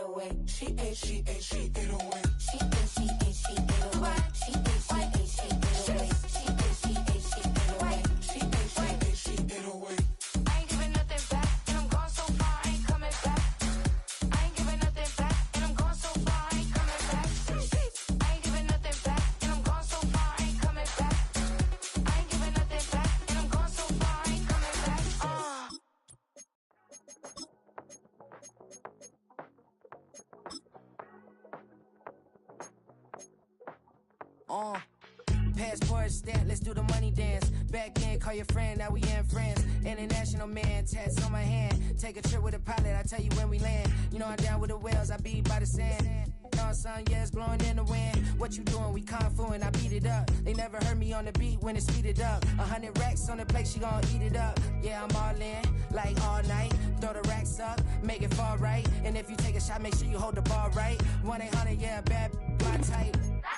away. She ate away. She ate away. She ate away. She ate away. She ate away. I ain't giving nothing back, and I'm gone so far, I ain't coming back. I ain't giving nothing back, and I'm gone so far, I ain't coming back. I ain't giving nothing back, and I'm gone so far, I ain't coming back. I ain't giving nothing back, and I'm gone so far, I ain't coming back. Passport stamp, let's do the money dance. Back in, call your friend, now we in friends. International man, tats on my hand. Take a trip with a pilot, I tell you when we land. You know I'm down with the whales, I be by the sand. Sun, yeah, it's blowing in the wind. What you doing? We kung fu and I beat it up. They never heard me on the beat when it's speeded up. 100 racks on the plate, she gon' eat it up. Yeah, I'm all in, like all night. Throw the racks up, make it fall right. And if you take a shot, make sure you hold the ball right. 1-800, yeah, bad, my type.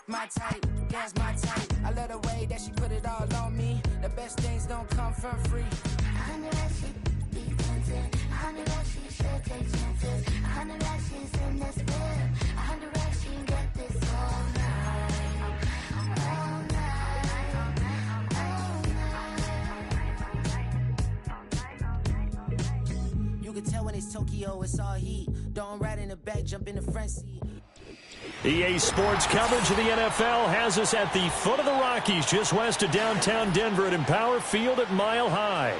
My type, yeah, it's my type. I love the way that she put it all on me. The best things don't come for free. 100 racks, she be dancing. 100 racks, she should take chances. 100 racks, she's in this bed. 100 racks, she get this all night. All night. All night. You can tell when it's Tokyo, it's all heat. Don't ride in the back, jump in the front seat. EA Sports coverage of the NFL has us at the foot of the Rockies, just west of downtown Denver at Empower Field at Mile High.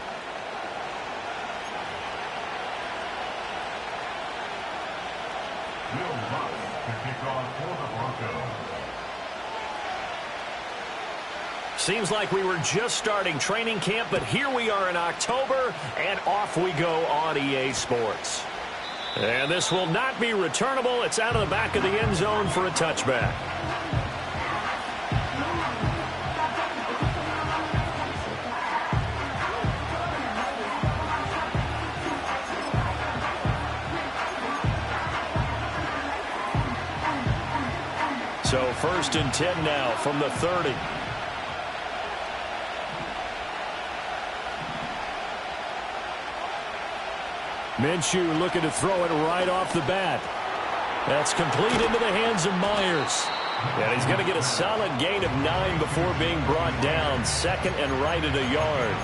Will Lutz to kick off for the Broncos. Seems like we were just starting training camp, but here we are in October, and off we go on EA Sports. And this will not be returnable. It's out of the back of the end zone for a touchback. So 1st and 10 now from the 30. Minshew looking to throw it right off the bat. That's complete into the hands of Myers. And he's going to get a solid gain of 9 before being brought down. 2nd and right at a yard.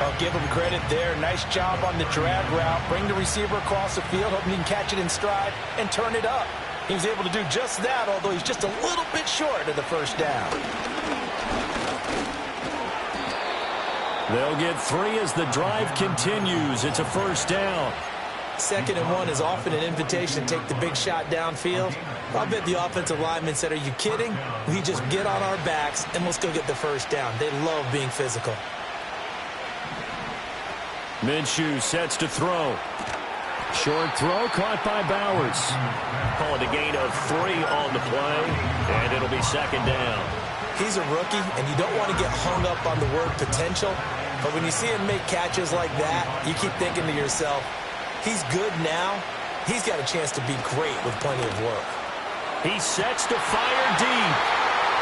I'll give him credit there. Nice job on the drag route. Bring the receiver across the field, hoping he can catch it in stride and turn it up. He was able to do just that, although he's just a little bit short of the first down. They'll get 3 as the drive continues. It's a 1st down. 2nd and 1 is often an invitation to take the big shot downfield. I bet the offensive lineman said, are you kidding? We just get on our backs and let's go get the 1st down. They love being physical. Minshew sets to throw. Short throw caught by Bowers. Call it a gain of 3 on the play, and it'll be 2nd down. He's a rookie, and you don't want to get hung up on the word potential. But when you see him make catches like that, you keep thinking to yourself, he's good now. He's got a chance to be great with plenty of work. He sets to fire deep,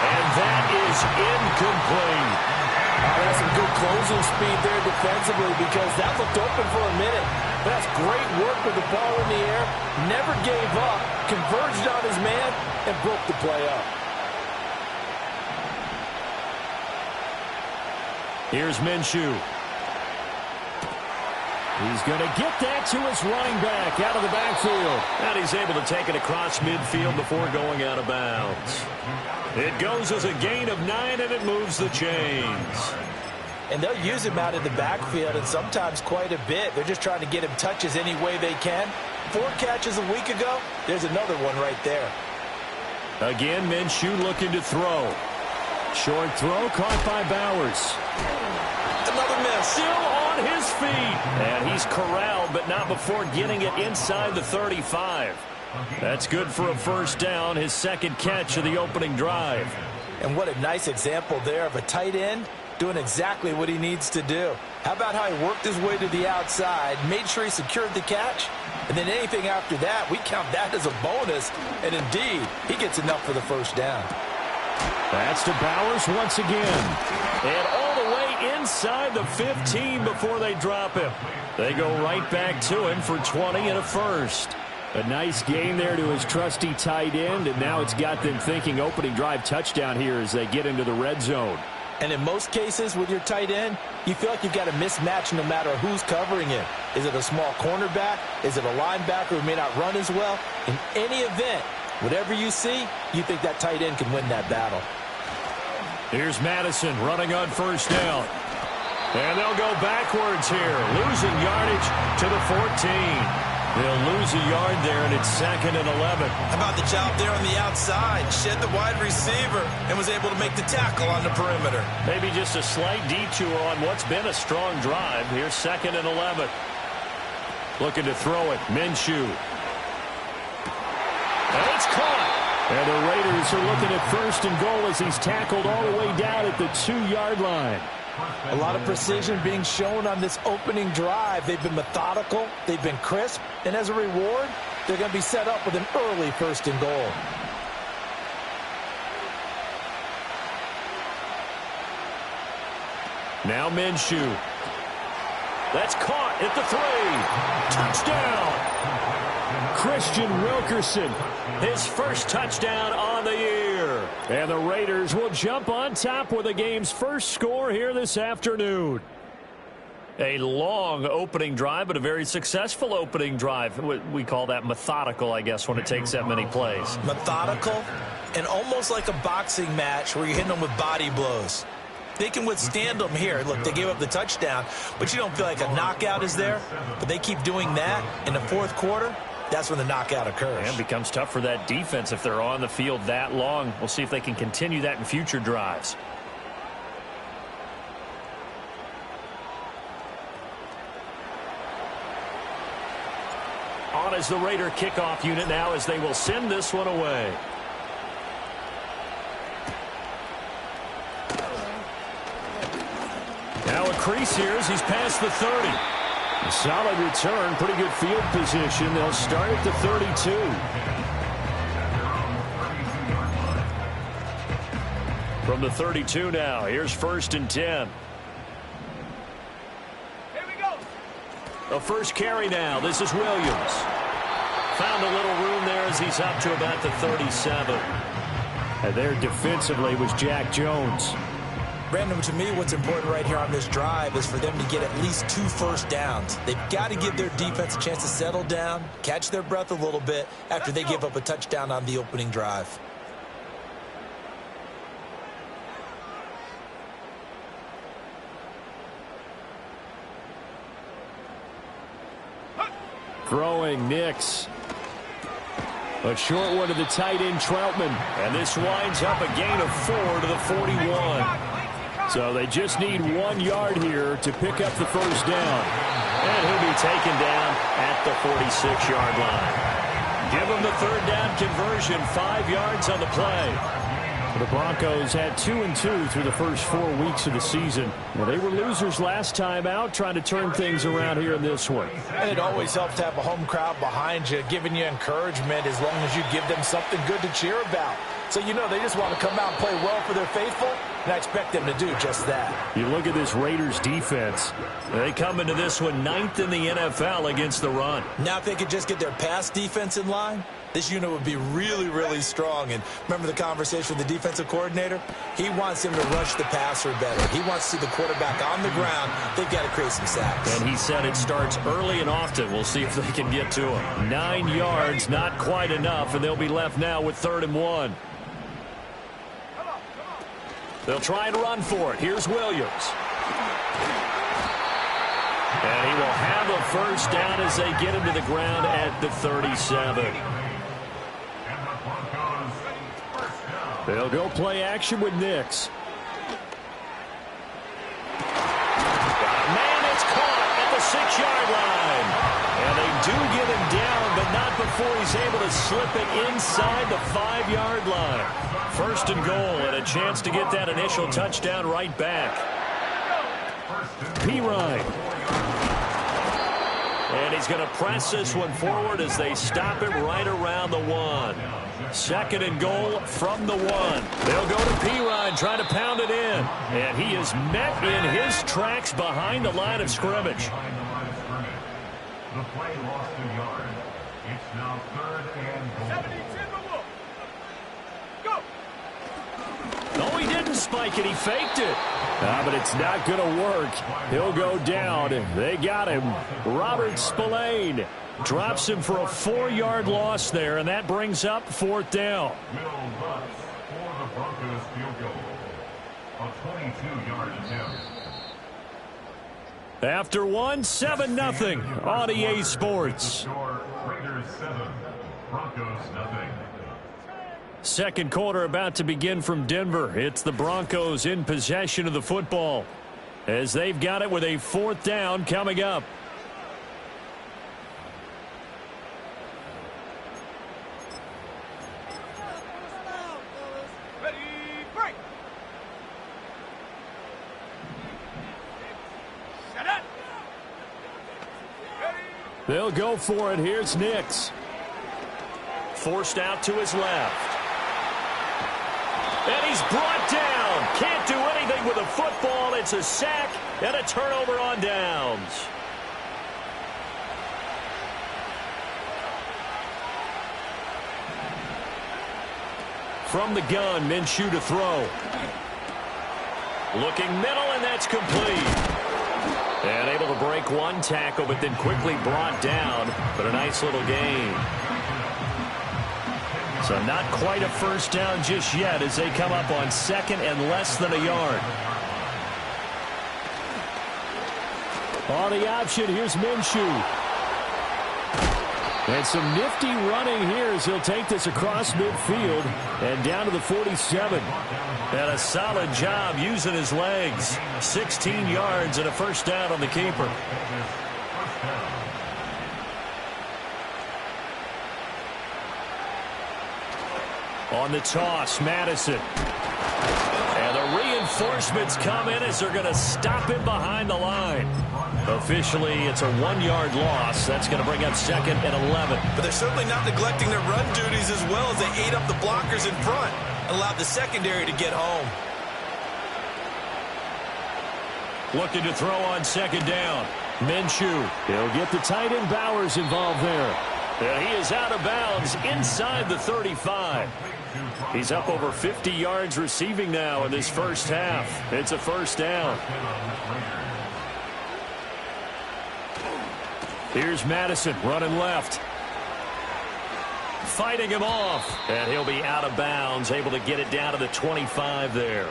and that is incomplete. That's some good closing speed there defensively because that looked open for a minute. But that's great work with the ball in the air. Never gave up, converged on his man, and broke the play up. Here's Minshew. He's going to get that to his running back out of the backfield. And he's able to take it across midfield before going out of bounds. It goes as a gain of 9, and it moves the chains. And they'll use him out in the backfield, and sometimes quite a bit. They're just trying to get him touches any way they can. 4 catches a week ago. There's another one right there. Again, Minshew looking to throw. Short throw caught by Bowers. Another miss. Still on his feet. And he's corralled, but not before getting it inside the 35. That's good for a 1st down, his 2nd catch of the opening drive. And what a nice example there of a tight end doing exactly what he needs to do. How about how he worked his way to the outside, made sure he secured the catch, and then anything after that, we count that as a bonus. And indeed, he gets enough for the 1st down. That's to Bowers once again. And all the way inside the 15 before they drop him. They go right back to him for 20 and a 1st. A nice gain there to his trusty tight end, and now it's got them thinking opening drive touchdown here as they get into the red zone. And in most cases with your tight end, you feel like you've got a mismatch no matter who's covering him. Is it a small cornerback? Is it a linebacker who may not run as well? In any event, whatever you see, you think that tight end can win that battle. Here's Madison running on first down. And they'll go backwards here, losing yardage to the 14. They'll lose a yard there, and it's 2nd and 11. How about the job there on the outside? Shed the wide receiver and was able to make the tackle on the perimeter. Maybe just a slight detour on what's been a strong drive. Here's 2nd and 11. Looking to throw it. Minshew. And it's caught. And the Raiders are looking at 1st and goal as he's tackled all the way down at the 2-yard line. A lot of precision being shown on this opening drive. They've been methodical. They've been crisp. And as a reward, they're going to be set up with an early 1st and goal. Now Minshew. That's caught at the 3. Touchdown. Christian Wilkerson, his first touchdown on the year. And the Raiders will jump on top with the game's first score here this afternoon. A long opening drive, but a very successful opening drive. We call that methodical, I guess, when it takes that many plays. Methodical and almost like a boxing match where you're hitting them with body blows. They can withstand them here. Look, they gave up the touchdown, but you don't feel like a knockout is there. But they keep doing that in the 4th quarter. That's when the knockout occurs. And it becomes tough for that defense if they're on the field that long. We'll see if they can continue that in future drives. On as the Raider kickoff unit now as they will send this one away. Now a crease here as he's past the 30. A solid return, pretty good field position. They'll start at the 32. From the 32 now, here's 1st and 10. Here we go. A first carry now. This is Williams. Found a little room there as he's up to about the 37. And there defensively was Jack Jones. Brandon, to me, what's important right here on this drive is for them to get at least 2 first downs. They've got to give their defense a chance to settle down, catch their breath a little bit after they give up a touchdown on the opening drive. Throwing Nix. A short one to the tight end, Troutman. And this winds up a gain of 4 to the 41. So they just need 1 yard here to pick up the first down. And he'll be taken down at the 46-yard line. Give him the 3rd down conversion, 5 yards on the play. The Broncos had 2-2 through the first 4 weeks of the season. Well, they were losers last time out, trying to turn things around here in this one. And it always helps to have a home crowd behind you, giving you encouragement as long as you give them something good to cheer about. So, you know, they just want to come out and play well for their faithful, and I expect them to do just that. You look at this Raiders defense. They come into this one 9th in the NFL against the run. Now, if they could just get their pass defense in line, this unit would be really, really strong. And remember the conversation with the defensive coordinator? He wants him to rush the passer better. He wants to see the quarterback on the ground. They've got to create some sacks. And he said it starts early and often. We'll see if they can get to him. 9 yards, not quite enough, and they'll be left now with 3rd and 1. They'll try and run for it. Here's Williams. And he will have a first down as they get him to the ground at the 37. They'll go play action with Nix. Man, it's caught at the 6-yard line. And they do get him down, but not before he's able to slip it inside the 5-yard line. 1st and goal, and a chance to get that initial touchdown right back. Pirine. And he's going to press this one forward as they stop him right around the 1. 2nd and goal from the 1. They'll go to Pirine, trying to pound it in. And he is met in his tracks behind the line of scrimmage. The play lost a yard. It's Now 3rd and goal. No, he didn't spike it. He faked it. But it's not going to work. He'll go down. They got him. Robert Spillane drops him for a 4-yard loss there, and that brings up 4th down. Will Lutz for the Broncos field goal. A 22-yard attempt. After 7-0 on EA Sports. Raiders 7, Broncos nothing. Second quarter about to begin from Denver. It's the Broncos in possession of the football as they've got it with a 4th down coming up. They'll go for it. Here's Nix. Forced out to his left. And he's brought down. Can't do anything with the football. It's a sack and a turnover on downs. From the gun, Ncaa to throw. Looking middle, and that's complete. And able to break one tackle, but then quickly brought down. But a nice little gain. So not quite a first down just yet as they come up on 2nd and less than a yard. On the option, here's Ncaa. And some nifty running here as he'll take this across midfield and down to the 47. And a solid job using his legs. 16 yards and a first down on the keeper. On the toss, Madison. And the reinforcements come in as they're going to stop him behind the line. Officially, it's a 1-yard loss. That's going to bring up 2nd and 11. But they're certainly not neglecting their run duties as well as they ate up the blockers in front and allowed the secondary to get home. Looking to throw on 2nd down. Ncaa. He'll get the tight end Bowers involved there. And he is out of bounds inside the 35. He's up over 50 yards receiving now in this first half. It's a first down. Here's Madison running left. Fighting him off. And he'll be out of bounds, able to get it down to the 25 there.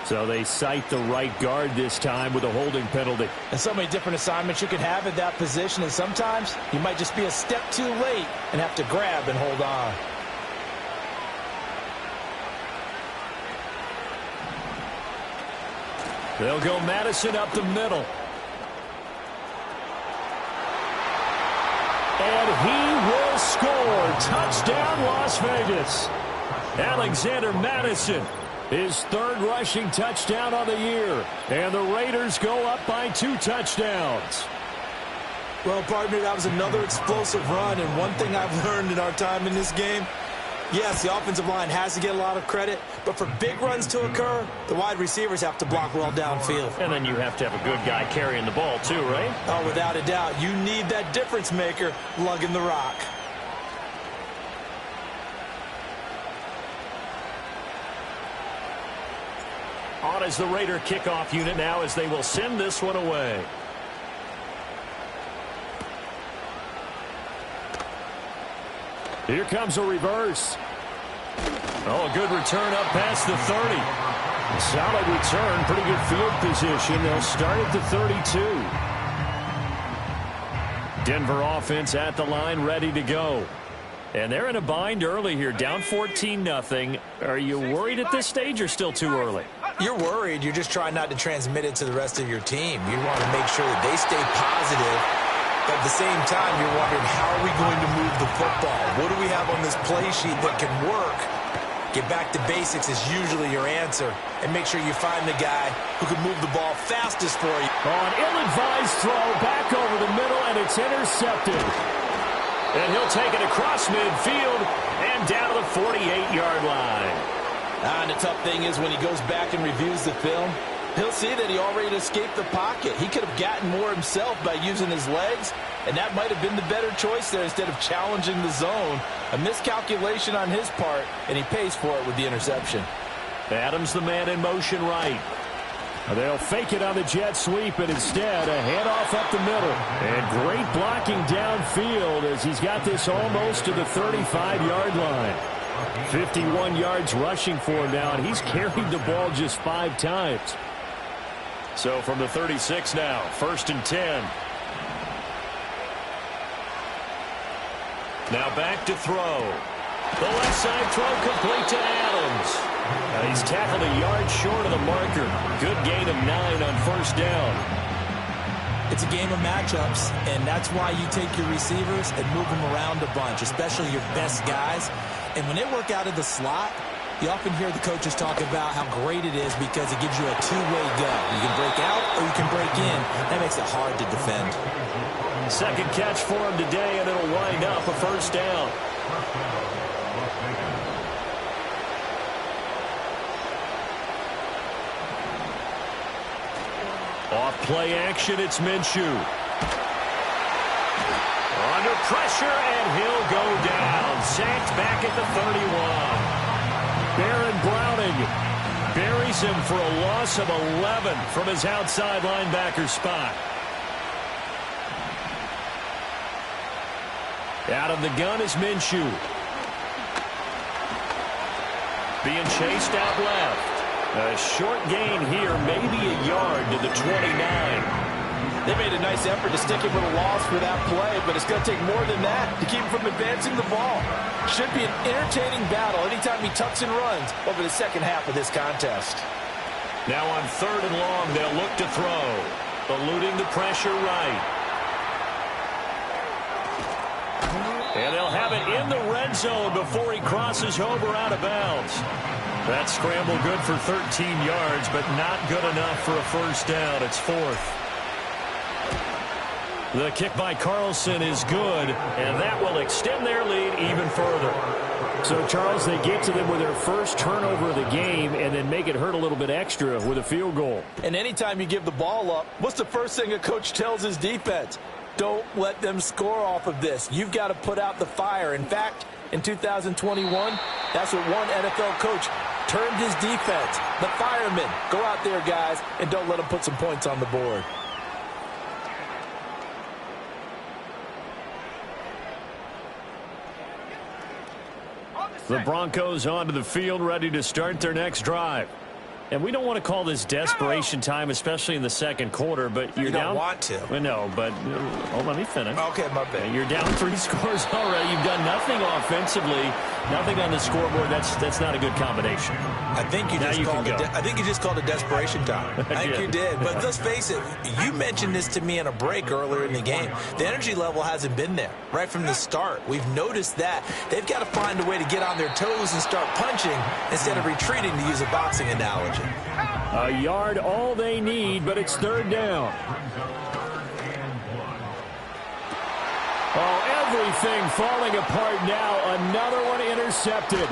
So they cite the right guard this time with a holding penalty. And so many different assignments you can have at that position, and sometimes you might just be a step too late and have to grab and hold on. They'll go Madison up the middle. And he will score. Touchdown, Las Vegas. Alexander Madison, his 3rd rushing touchdown of the year. And the Raiders go up by 2 touchdowns. Well, partner, that was another explosive run. And one thing I've learned in our time in this game, yes, the offensive line has to get a lot of credit, but for big runs to occur, the wide receivers have to block well downfield. And then you have to have a good guy carrying the ball too, right? Oh, without a doubt. You need that difference maker lugging the rock. On as the Raider kickoff unit now as they will send this one away. Here comes a reverse. Oh, a good return up past the 30. Solid return, pretty good field position. They'll start at the 32. Denver offense at the line, ready to go. And they're in a bind early here, down 14-0. Are you worried at this stage or still too early? You're worried. You're just trying not to transmit it to the rest of your team. You want to make sure that they stay positive. But at the same time, you're wondering, how are we going to move the football? What do we have on this play sheet that can work? Get back to basics is usually your answer. And make sure you find the guy who can move the ball fastest for you. On ill-advised throw, back over the middle, and it's intercepted. And he'll take it across midfield and down to the 48-yard line. And the tough thing is when he goes back and reviews the film, he'll see that he already escaped the pocket. He could have gotten more himself by using his legs, and that might have been the better choice there instead of challenging the zone. A miscalculation on his part, and he pays for it with the interception. Adams the man in motion right. They'll fake it on the jet sweep, and instead a handoff up the middle. And great blocking downfield as he's got this almost to the 35-yard line. 51 yards rushing for him now, and he's carried the ball just 5 times. So from the 36 now, 1st and 10. Now back to throw. The left side throw complete to Adams. He's tackled a yard short of the marker. Good gain of 9 on 1st down. It's a game of matchups, and that's why you take your receivers and move them around a bunch, especially your best guys. And when they work out of the slot, you often hear the coaches talk about how great it is because it gives you a two-way go. You can break out or you can break in. That makes it hard to defend. Second catch for him today, and it'll wind up a 1st down. Off play action, it's Minshew. Under pressure, and he'll go down. Sacked back at the 31. Baron Browning buries him for a loss of 11 from his outside linebacker spot. Out of the gun is Minshew. Being chased out left. A short gain here, maybe a yard to the 29. They made a nice effort to stick him with a loss for that play, but it's going to take more than that to keep him from advancing the ball. Should be an entertaining battle anytime he tucks and runs over the second half of this contest. Now on 3rd and long, they'll look to throw. Eluding the pressure right. And they'll have it in the red zone before he crosses over out of bounds. That scramble good for 13 yards, but not good enough for a 1st down. It's 4th. The kick by Carlson is good, and that will extend their lead even further. So, Charles, they get to them with their first turnover of the game and then make it hurt a little bit extra with a field goal. And anytime you give the ball up, what's the first thing a coach tells his defense? Don't let them score off of this. You've got to put out the fire. In fact, in 2021, that's what one NFL coach termed his defense. The firemen. Go out there, guys, and don't let them put some points on the board. The Broncos onto the field, ready to start their next drive. And we don't want to call this desperation time, especially in the second quarter, but you're down. You don't want to. Well, no, but let me finish. Okay, my bad. You're down 3 scores already. You've done nothing offensively, nothing on the scoreboard. That's not a good combination. I think you just called it desperation time. I think you did. But let's face it, you mentioned this to me in a break earlier in the game. The energy level hasn't been there right from the start. We've noticed that. They've got to find a way to get on their toes and start punching instead of retreating, to use a boxing analogy. A yard all they need, but it's 3rd down. Oh, everything falling apart now. Another one intercepted.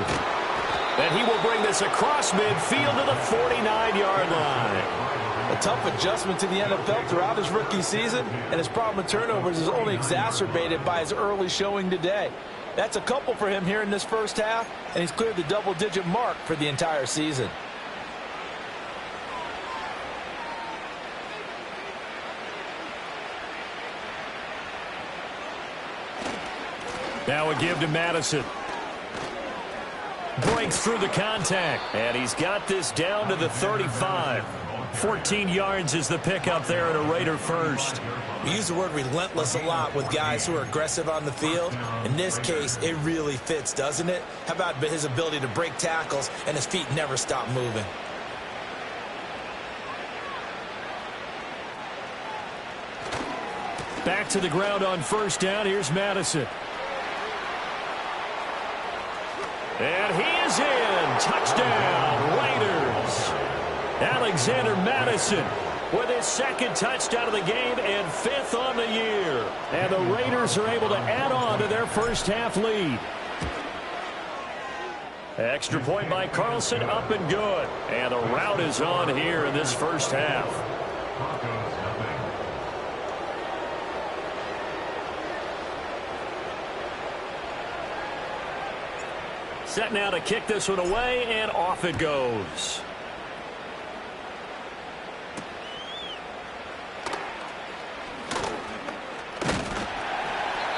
And he will bring this across midfield to the 49-yard line. A tough adjustment to the NFL throughout his rookie season, and his problem with turnovers is only exacerbated by his early showing today. That's a couple for him here in this first half, and he's cleared the double-digit mark for the entire season. Now a give to Madison. Breaks through the contact. And he's got this down to the 35. 14 yards is the pickup there at a Raider first. We use the word relentless a lot with guys who are aggressive on the field. In this case, it really fits, doesn't it? How about his ability to break tackles and his feet never stop moving? Back to the ground on 1st down. Here's Madison. And he is in. Touchdown, Raiders. Alexander Madison with his 2nd touchdown of the game and 5th on the year. And the Raiders are able to add on to their first half lead. Extra point by Carlson, up and good. And the route is on here in this first half. Set now to kick this one away, and off it goes.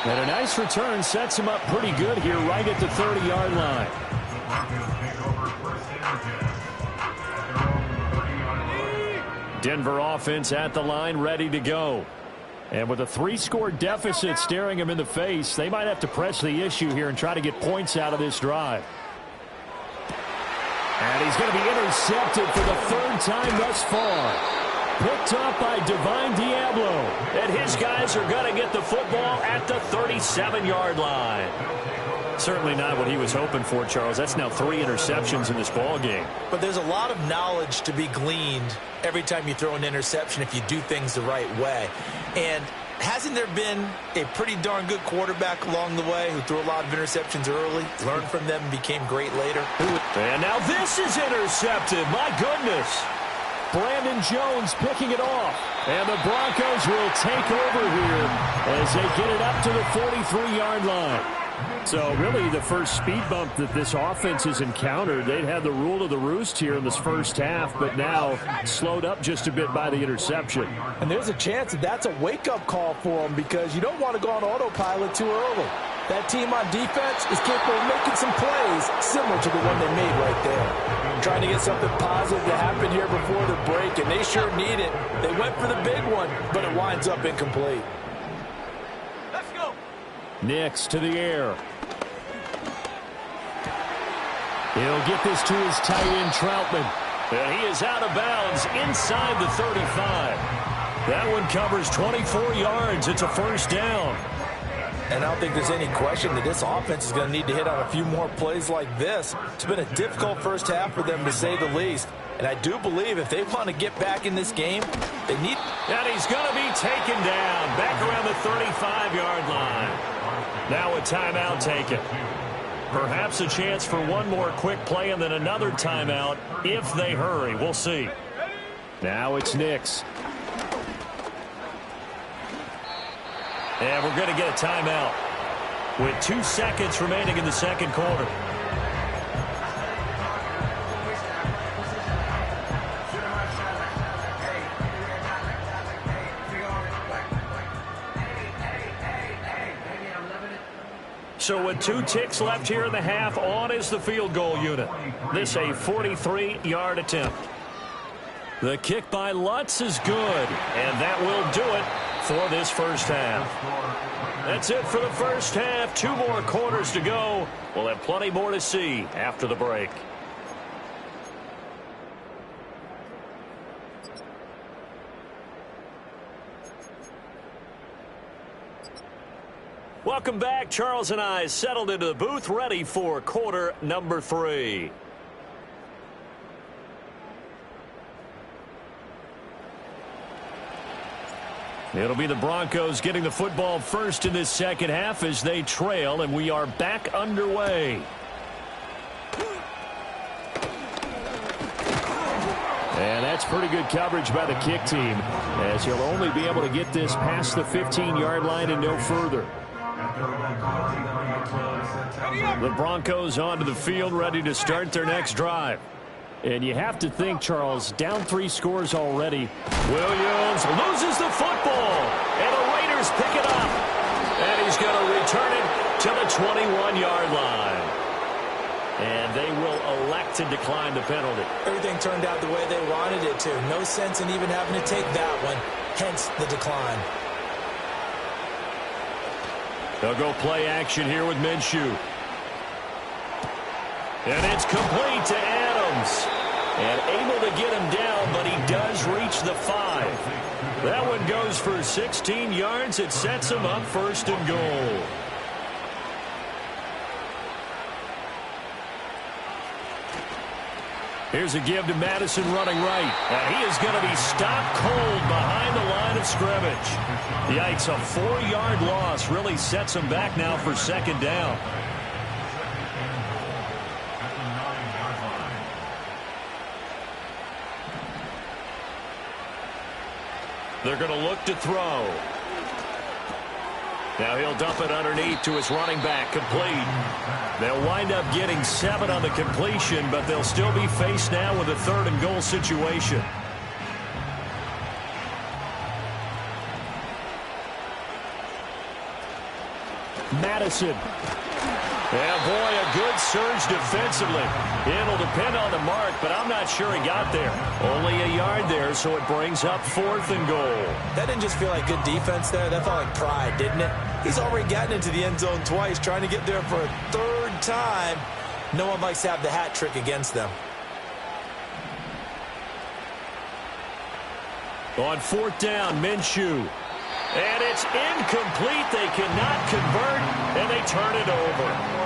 And a nice return sets him up pretty good here right at the 30-yard line. Denver offense at the line, ready to go. And with a 3-score deficit staring him in the face, they might have to press the issue here and try to get points out of this drive. And he's going to be intercepted for the 3rd time thus far. Picked up by Divine Diablo. And his guys are going to get the football at the 37-yard line. Certainly not what he was hoping for, Charles. That's now 3 interceptions in this ball game. But there's a lot of knowledge to be gleaned every time you throw an interception if you do things the right way. And hasn't there been a pretty darn good quarterback along the way who threw a lot of interceptions early, learned from them, and became great later? And now this is intercepted. My goodness. Brandon Jones picking it off. And the Broncos will take over here as they get it up to the 43-yard line. So really the first speed bump that this offense has encountered, they'd had the rule of the roost here in this first half, but now slowed up just a bit by the interception. And there's a chance that that's a wake-up call for them because you don't want to go on autopilot too early. That team on defense is capable of making some plays similar to the one they made right there. Trying to get something positive to happen here before the break, and they sure need it. They went for the big one, but it winds up incomplete. Let's go. Nix to the air. He'll get this to his tight end, Troutman. And he is out of bounds inside the 35. That one covers 24 yards. It's a first down. And I don't think there's any question that this offense is going to need to hit on a few more plays like this. It's been a difficult first half for them, to say the least. And I do believe if they want to get back in this game, they need... And he's going to be taken down back around the 35-yard line. Now a timeout taken. Perhaps a chance for one more quick play and then another timeout if they hurry. We'll see. Now it's Nix. And we're going to get a timeout with 2 seconds remaining in the second quarter. So with 2 ticks left here in the half, on is the field goal unit. This a 43-yard attempt. The kick by Lutz is good, and that will do it for this first half. That's it for the first half. 2 more quarters to go. We'll have plenty more to see after the break. Welcome back. Charles and I settled into the booth, ready for quarter number 3. It'll be the Broncos getting the football first in this second half as they trail, and we are back underway. And that's pretty good coverage by the kick team, as he'll only be able to get this past the 15-yard line and no further. The Broncos onto the field, ready to start their next drive. And you have to think, Charles, down 3 scores already. Williams loses the football, and the Raiders pick it up. And he's going to return it to the 21-yard line. And they will elect to decline the penalty. Everything turned out the way they wanted it to. No sense in even having to take that one, hence the decline. They'll go play action here with Minshew. And it's complete to Adams. And able to get him down, but he does reach the 5. That one goes for 16 yards. It sets him up first and goal. Here's a give to Madison running right. And he is going to be stopped cold behind the line of scrimmage. Yikes, a 4-yard loss really sets him back now for second down. They're going to look to throw. Now he'll dump it underneath to his running back, complete. They'll wind up getting 7 on the completion, but they'll still be faced now with a 3rd and goal situation. Madison. Yeah, boy, a good surge defensively. It'll depend on the mark, but I'm not sure he got there. Only a yard there, so it brings up 4th and goal. That didn't just feel like good defense there. That felt like pride, didn't it? He's already gotten into the end zone twice, trying to get there for a 3rd time. No one likes to have the hat trick against them. On 4th down, Minshew. And it's incomplete. They cannot convert, and they turn it over.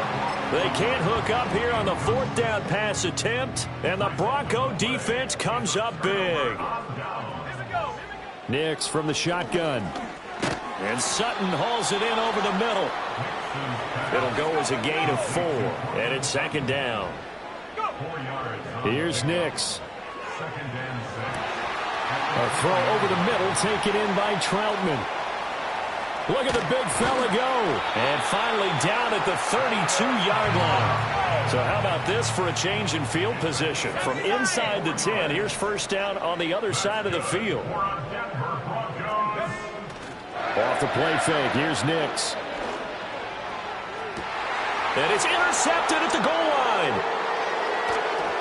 They can't hook up here on the 4th down pass attempt, and the Bronco defense comes up big. Nix from the shotgun. And Sutton hauls it in over the middle. It'll go as a gain of 4, and it's 2nd down. Here's Nix. A throw over the middle, taken in by Troutman. Look at the big fella go. And finally down at the 32-yard line. So how about this for a change in field position? From inside the 10, here's 1st down on the other side of the field. Off the play fake, here's Nix. And it's intercepted at the goal line.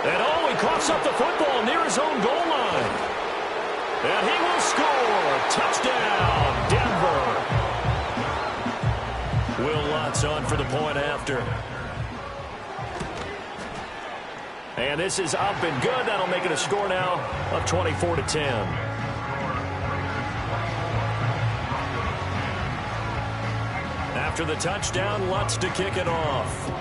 And oh, he coughs up the football near his own goal line. And he will score. Touchdown, Denver. Will Lutz on for the point after. And this is up and good. That'll make it a score now of 24-10. After the touchdown, Lutz to kick it off.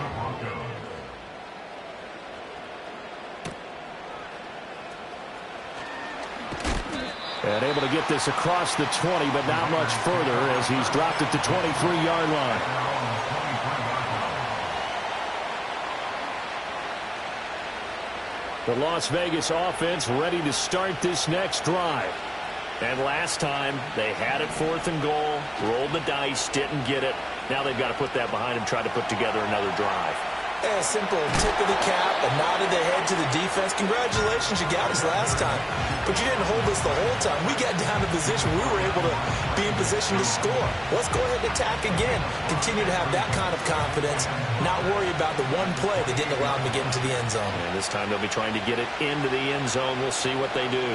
And able to get this across the 20, but not much further as he's dropped it to 23-yard line. The Las Vegas offense ready to start this next drive. And last time, they had it 4th and goal, rolled the dice, didn't get it. Now they've got to put that behind them, try to put together another drive. A simple tip of the cap, a nod of the head to the defense. Congratulations, you got us last time. But you didn't hold us the whole time. We got down to position. We were able to be in position to score. Let's go ahead and attack again. Continue to have that kind of confidence. Not worry about the one play that didn't allow them to get into the end zone. And this time they'll be trying to get it into the end zone. We'll see what they do.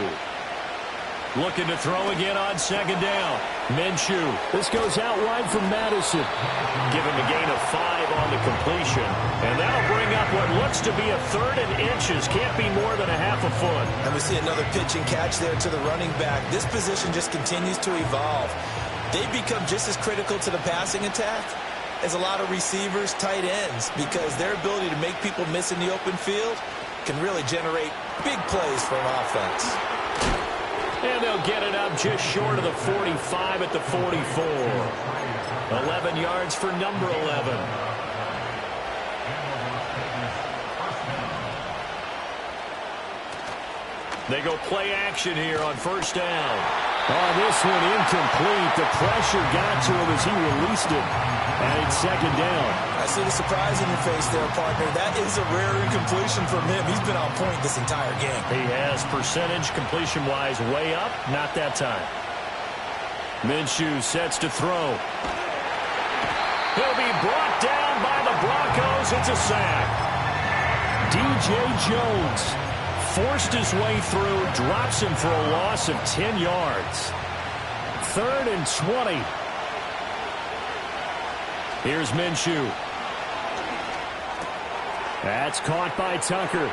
Looking to throw again on 2nd down. Minshew. This goes out wide from Madison. Give him a gain of 5 on the completion. And that'll bring up what looks to be a 3rd and inches. Can't be more than a half a foot. And we see another pitch and catch there to the running back. This position just continues to evolve. They become just as critical to the passing attack as a lot of receivers, tight ends, because their ability to make people miss in the open field can really generate big plays for an offense. And they'll get it up just short of the 45 at the 44. 11 yards for number 11. They go play action here on 1st down. Oh, this one incomplete. The pressure got to him as he released it. And it's 2nd down. I see the surprise in your face there, partner. That is a rare incompletion from him. He's been on point this entire game. He has percentage completion-wise way up. Not that time. Minshew sets to throw. He'll be brought down by the Broncos. It's a sack. DJ Jones forced his way through, drops him for a loss of 10 yards. 3rd and 20. Here's Minshew. That's caught by Tucker.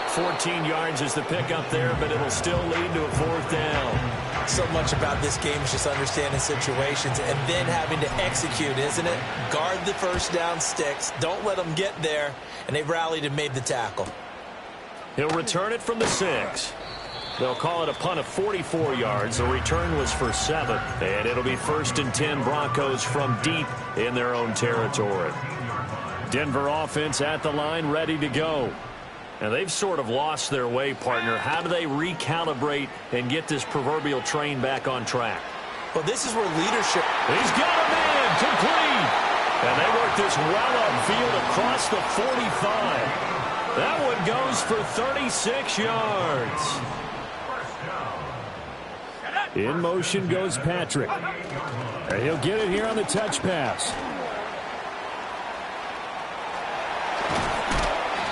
14 yards is the pickup there, but it'll still lead to a 4th down. So much about this game is just understanding situations and then having to execute, isn't it? Guard the 1st down sticks. Don't let them get there. And they've rallied and made the tackle. He'll return it from the 6. They'll call it a punt of 44 yards. The return was for 7. And it'll be 1st and 10 Broncos from deep in their own territory. Denver offense at the line, ready to go. And they've sort of lost their way, partner. How do they recalibrate and get this proverbial train back on track? Well, this is where leadership... He's got a man complete. And they work this well upfield across the 45. That one goes for 36 yards. In motion goes Patrick. And he'll get it here on the touch pass.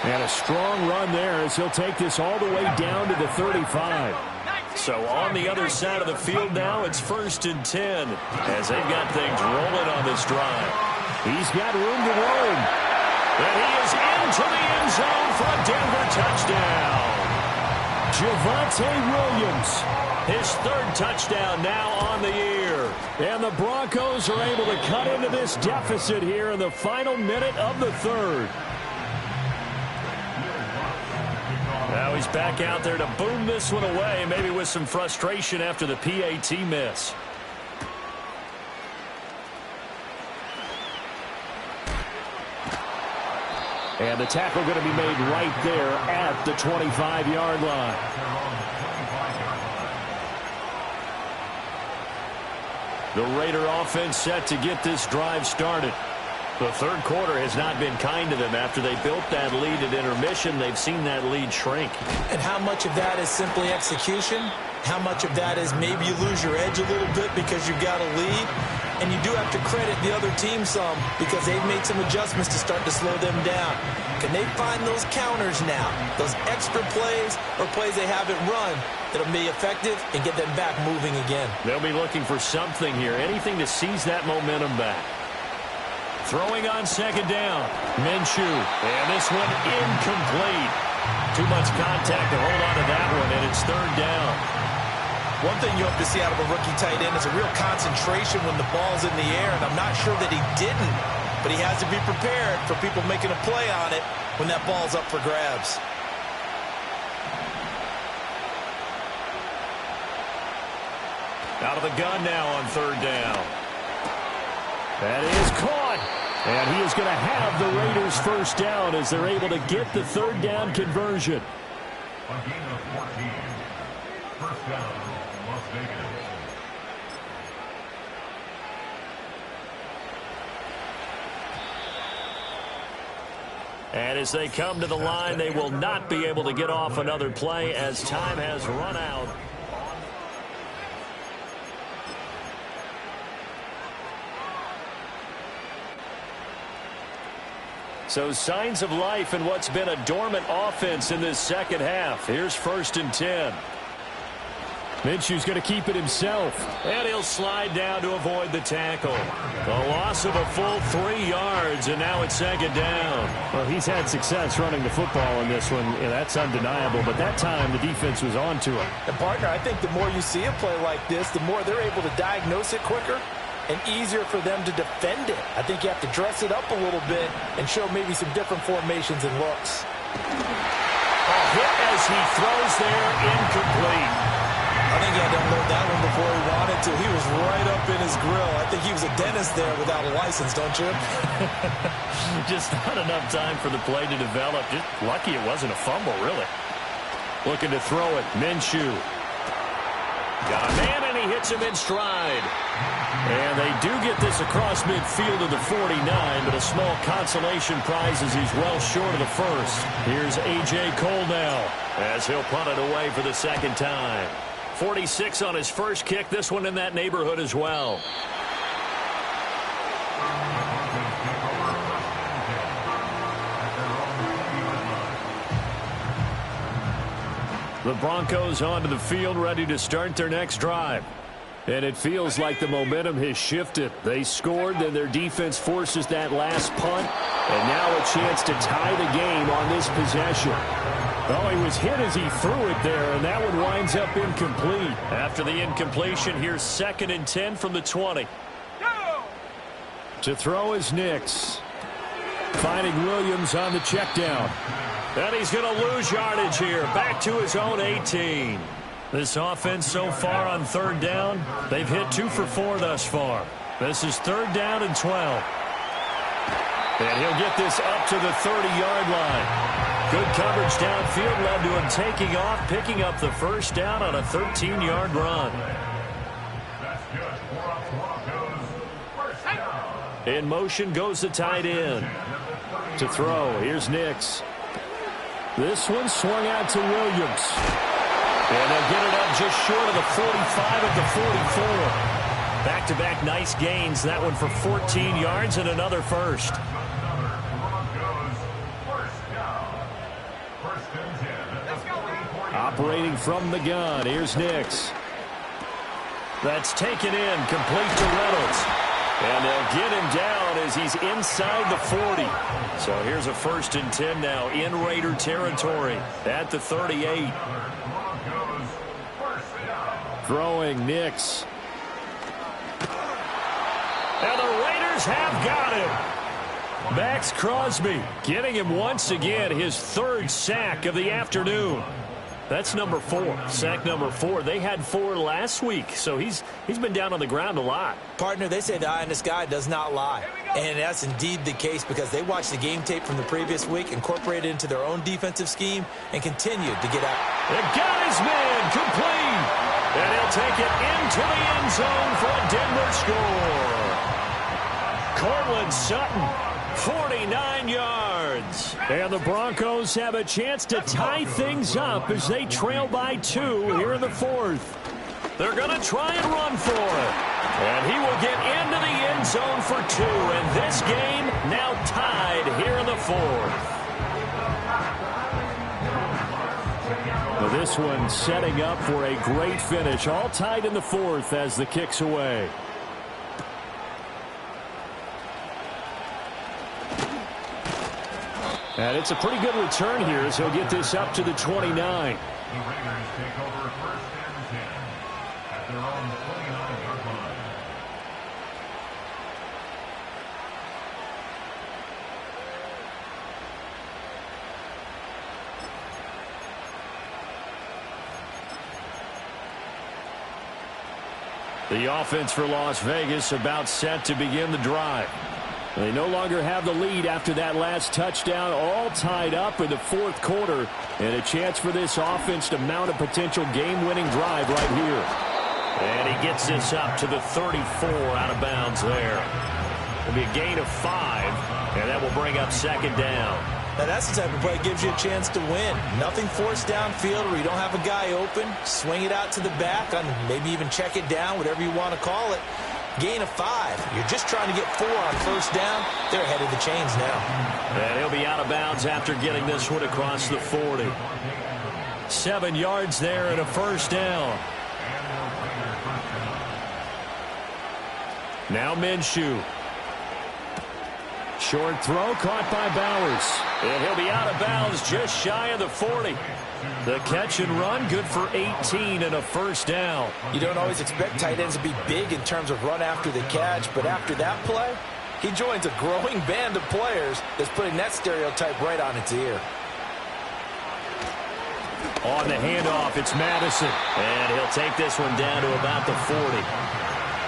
And a strong run there as he'll take this all the way down to the 35. So on the other side of the field now, it's 1st and 10 as they've got things rolling on this drive. He's got room to roam. And he is into the end zone for a Denver touchdown. Javonte Williams, his 3rd touchdown now on the year. And the Broncos are able to cut into this deficit here in the final minute of the 3rd. Now he's back out there to boom this one away, maybe with some frustration after the PAT miss. And the tackle going to be made right there at the 25-yard line. The Raider offense set to get this drive started. The 3rd quarter has not been kind to them. After they built that lead at intermission, they've seen that lead shrink. And how much of that is simply execution? How much of that is maybe you lose your edge a little bit because you've got a lead? And you do have to credit the other team some because they've made some adjustments to start to slow them down. Can they find those counters now, those extra plays or plays they haven't run that'll be effective and get them back moving again? They'll be looking for something here, anything to seize that momentum back. Throwing on 2nd down, Minshew, and this one incomplete. Too much contact to hold on to that one, and it's 3rd down. One thing you hope to see out of a rookie tight end is a real concentration when the ball's in the air, and I'm not sure that he didn't, but he has to be prepared for people making a play on it when that ball's up for grabs. Out of the gun now on 3rd down. That is caught. And he is going to have the Raiders' 1st down as they're able to get the 3rd down conversion. A gain of 14. 1st down, Las Vegas. And as they come to the line, they will not be able to get off another play as time has run out. So signs of life in what's been a dormant offense in this 2nd half. Here's 1st and 10. Minshew's going to keep it himself. And he'll slide down to avoid the tackle. A loss of a full 3 yards, and now it's 2nd down. Well, he's had success running the football in this one. Yeah, that's undeniable. But that time, the defense was on to him. And, partner, I think the more you see a play like this, the more they're able to diagnose it quicker and easier for them to defend it. I think you have to dress it up a little bit and show maybe some different formations and looks. A hit as he throws there, incomplete. I think he had to unload that one before he wanted to. He was right up in his grill. I think he was a dentist there without a license, don't you? Just not enough time for the play to develop. Just lucky it wasn't a fumble, really. Looking to throw it, Minshew. Got a man, and he hits him in stride. And they do get this across midfield to the 49, but a small consolation prize as he's well short of the 1st. Here's A.J. Cole now as he'll punt it away for the 2nd time. 46 on his 1st kick, this one in that neighborhood as well. The Broncos onto the field, ready to start their next drive. And it feels like the momentum has shifted. They scored, then their defense forces that last punt. And now a chance to tie the game on this possession. Oh, he was hit as he threw it there, and that one winds up incomplete. After the incompletion, here's 2nd and 10 from the 20. To throw is Nix. Finding Williams on the check down. And he's going to lose yardage here. Back to his own 18. This offense so far on 3rd down, they've hit 2 for 4 thus far. This is 3rd down and 12. And he'll get this up to the 30-yard line. Good coverage downfield led to him taking off, picking up the 1st down on a 13-yard run. That's good. Broncos first down. In motion goes the tight end. To throw, here's Nix. This one swung out to Williams. And they'll get it up just short of the 45 at the 44. Back-to-back nice gains. That one for 14 yards and another first. Broncos first down. First and 10 at the 40. Operating from the gun, here's Nix. That's taken in, complete to Reynolds. And they'll get him down as he's inside the 40. So here's a first and 10 now in Raider territory at the 38. Broncos first down. Throwing Nix. And the Raiders have got him. Max Crosby getting him once again, his third sack of the afternoon. That's number 4, sack number 4. They had 4 last week, so he's been down on the ground a lot. Partner, they say the eye in the sky does not lie. And that's indeed the case because they watched the game tape from the previous week, incorporated it into their own defensive scheme, and continued to get out. They got his man complete. And he'll take it into the end zone for a Denver score. Cortland Sutton, 49 yards. And the Broncos have a chance to tie things up as they trail by 2 here in the 4th. They're going to try and run for it. And he will get into the end zone for 2. And this game now tied here in the 4th. Well, this one setting up for a great finish. All tied in the 4th as the kick's away. And it's a pretty good return here as he'll get this up to the 29. The Raiders take over first and 10 at their own 29-yard line. The offense for Las Vegas about set to begin the drive. They no longer have the lead after that last touchdown, all tied up in the 4th quarter, and a chance for this offense to mount a potential game-winning drive right here. And he gets this up to the 34 out of bounds there. It'll be a gain of 5, and that will bring up 2nd down. Now, that's the type of play that gives you a chance to win. Nothing forced downfield where you don't have a guy open. Swing it out to the back, maybe even check it down, whatever you want to call it. Gain of 5. You're just trying to get 4 on first down. They're ahead of the chains now. And he'll be out of bounds after getting this one across the 40. 7 yards there and a first down. Now Minshew. Short throw caught by Bowers. And he'll be out of bounds just shy of the 40. The catch and run good for 18 and a first down. You don't always expect tight ends to be big in terms of run after the catch, but after that play, he joins a growing band of players that's putting that stereotype right on its ear. On the handoff, it's Madison. And he'll take this one down to about the 40.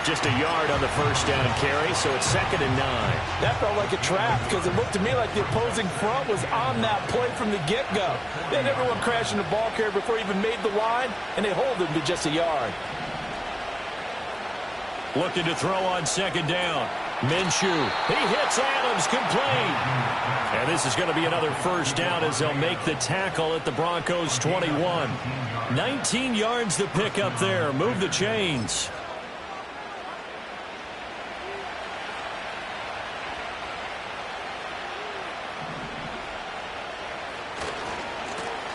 Just a yard on the first down carry, so it's 2nd and 9. That felt like a trap because it looked to me like the opposing front was on that play from the get-go. They had everyone crashing the ball carrier before he even made the line, and they hold him to just a yard. Looking to throw on 2nd down. Minshew. He hits Adams complete. And this is going to be another first down as they'll make the tackle at the Broncos 21. 19 yards to pick up there. Move the chains.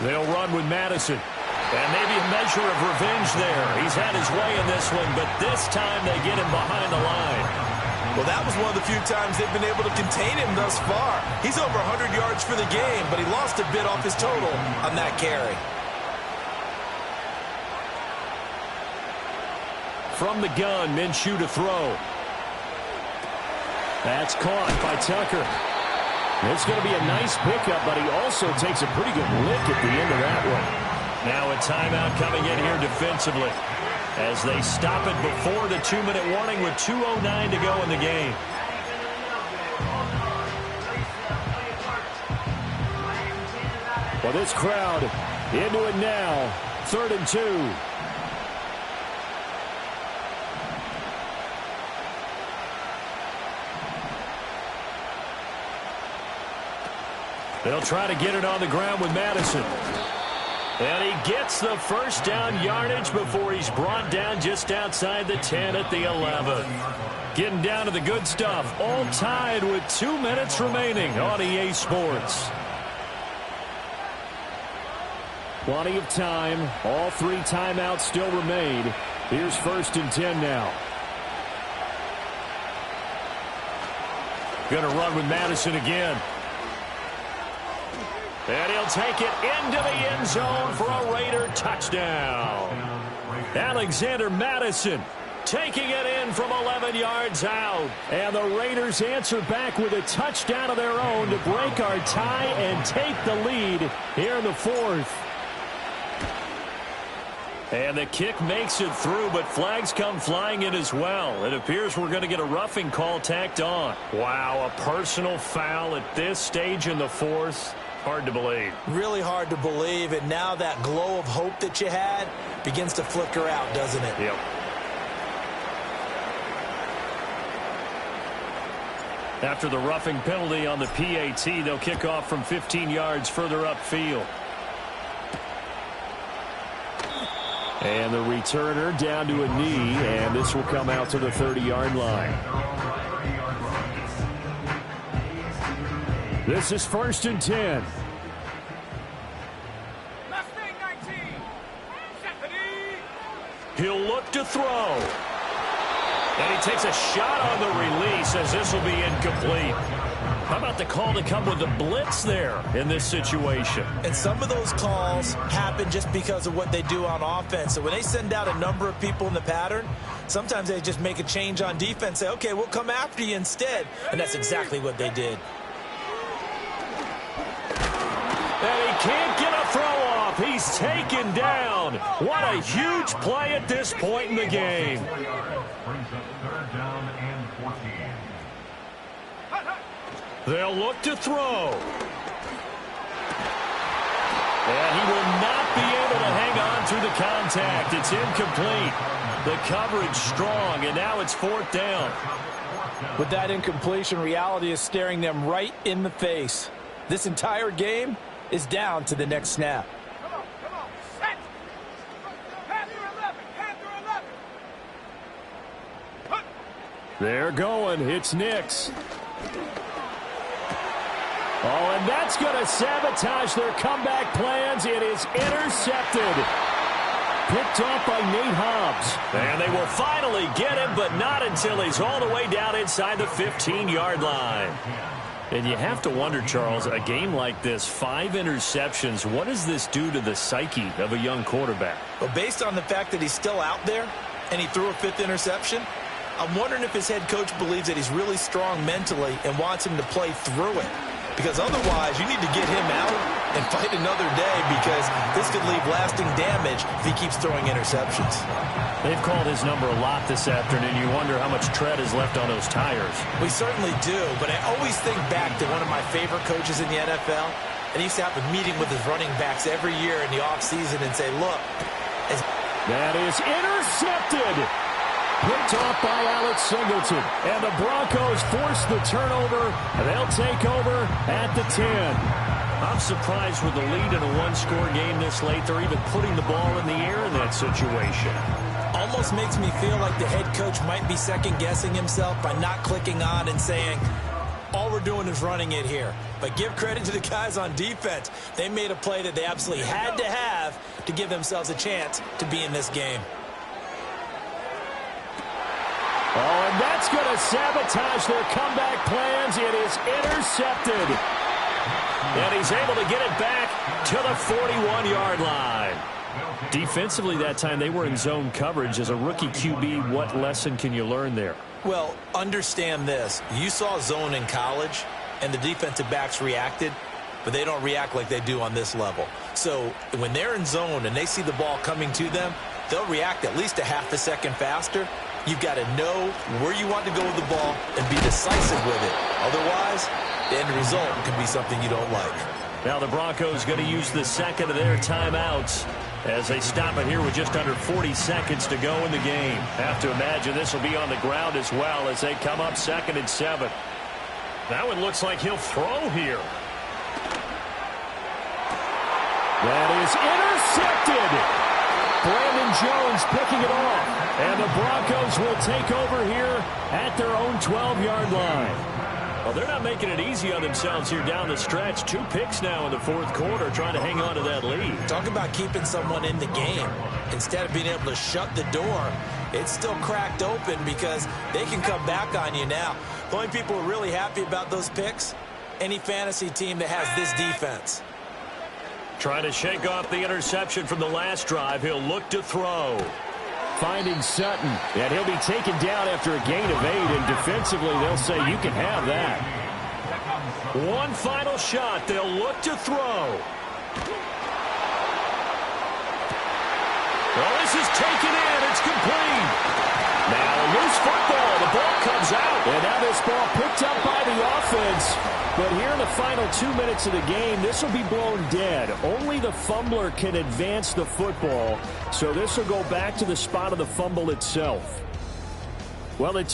They'll run with Madison. And maybe a measure of revenge there. He's had his way in this one, but this time they get him behind the line. Well, that was one of the few times they've been able to contain him thus far. He's over 100 yards for the game, but he lost a bit off his total on that carry. From the gun, Minshew to throw. That's caught by Tucker. It's going to be a nice pickup, but he also takes a pretty good lick at the end of that one. Now a timeout coming in here defensively as they stop it before the 2-minute warning with 2:09 to go in the game. Well, this crowd into it now. 3rd and 2. They'll try to get it on the ground with Madison. And he gets the first down yardage before he's brought down just outside the 10 at the 11. Getting down to the good stuff. All tied with 2 minutes remaining on EA Sports. Plenty of time. All 3 timeouts still remain. Here's 1st and 10 now. Going to run with Madison again. And he'll take it into the end zone for a Raider touchdown. Alexander Madison taking it in from 11 yards out. And the Raiders answer back with a touchdown of their own to break our tie and take the lead here in the 4th. And the kick makes it through, but flags come flying in as well. It appears we're going to get a roughing call tacked on. Wow, a personal foul at this stage in the 4th. Hard to believe. Really hard to believe, and now that glow of hope that you had begins to flicker out, doesn't it? Yep. After the roughing penalty on the PAT, they'll kick off from 15 yards further upfield. And the returner down to a knee, and this will come out to the 30-yard line. This is 1st and 10. He'll look to throw. And he takes a shot on the release as this will be incomplete. How about the call to come with the blitz there in this situation? And some of those calls happen just because of what they do on offense. So when they send out a number of people in the pattern, sometimes they just make a change on defense, say, okay, we'll come after you instead. And that's exactly what they did. And he can't get a throw off. He's taken down. What a huge play at this point in the game. They'll look to throw. And he will not be able to hang on through the contact. It's incomplete. The coverage strong, and now it's 4th down. With that incompletion, reality is staring them right in the face. This entire game is down to the next snap. Come on, set. Panther 11, Panther 11. They're going. It's Nix. Oh, and that's going to sabotage their comeback plans. It is intercepted. Picked off by Nate Hobbs. And they will finally get him, but not until he's all the way down inside the 15-yard line. And you have to wonder, Charles, a game like this, 5 interceptions, what does this do to the psyche of a young quarterback? Well, based on the fact that he's still out there and he threw a 5th interception, I'm wondering if his head coach believes that he's really strong mentally and wants him to play through it. Because otherwise, you need to get him out and fight another day, because this could leave lasting damage if he keeps throwing interceptions. They've called his number a lot this afternoon. You wonder how much tread is left on those tires. We certainly do, but I always think back to one of my favorite coaches in the NFL, and he used to have a meeting with his running backs every year in the offseason and say, look. That is intercepted. Picked off by Alex Singleton. And the Broncos force the turnover. And they'll take over at the 10. I'm surprised with the lead in a one-score game this late, they're even putting the ball in the air in that situation. Almost makes me feel like the head coach might be second-guessing himself by not clicking on and saying, all we're doing is running it here. But give credit to the guys on defense. They made a play that they absolutely had to have to give themselves a chance to be in this game. Oh, and that's going to sabotage their comeback plans. It is intercepted. And he's able to get it back to the 41-yard line. Defensively that time, they were in zone coverage. As a rookie QB, what lesson can you learn there? Well, understand this. You saw zone in college, and the defensive backs reacted, but they don't react like they do on this level. So when they're in zone and they see the ball coming to them, they'll react at least a half a second faster. You've got to know where you want to go with the ball and be decisive with it. Otherwise, the end result can be something you don't like. Now the Broncos going to use the second of their timeouts as they stop it here with just under 40 seconds to go in the game. Have to imagine this will be on the ground as well as they come up 2nd and 7. That one looks like he'll throw here. That is intercepted. Brandon Jones picking it off. And the Broncos will take over here at their own 12-yard line. Well, they're not making it easy on themselves here down the stretch. 2 picks now in the fourth quarter trying to hang on to that lead. Talk about keeping someone in the game. Instead of being able to shut the door, it's still cracked open because they can come back on you now. The only people who are really happy about those picks, any fantasy team that has this defense. Trying to shake off the interception from the last drive. He'll look to throw. Finding Sutton, and he'll be taken down after a gain of 8, and defensively they'll say you can have that. One final shot. They'll look to throw. Well, this is taken in. It's complete. Now a loose football. The ball comes out. And now this ball picked up by the offense. But here in the final 2 minutes of the game, this will be blown dead. Only the fumbler can advance the football. So this will go back to the spot of the fumble itself. Well,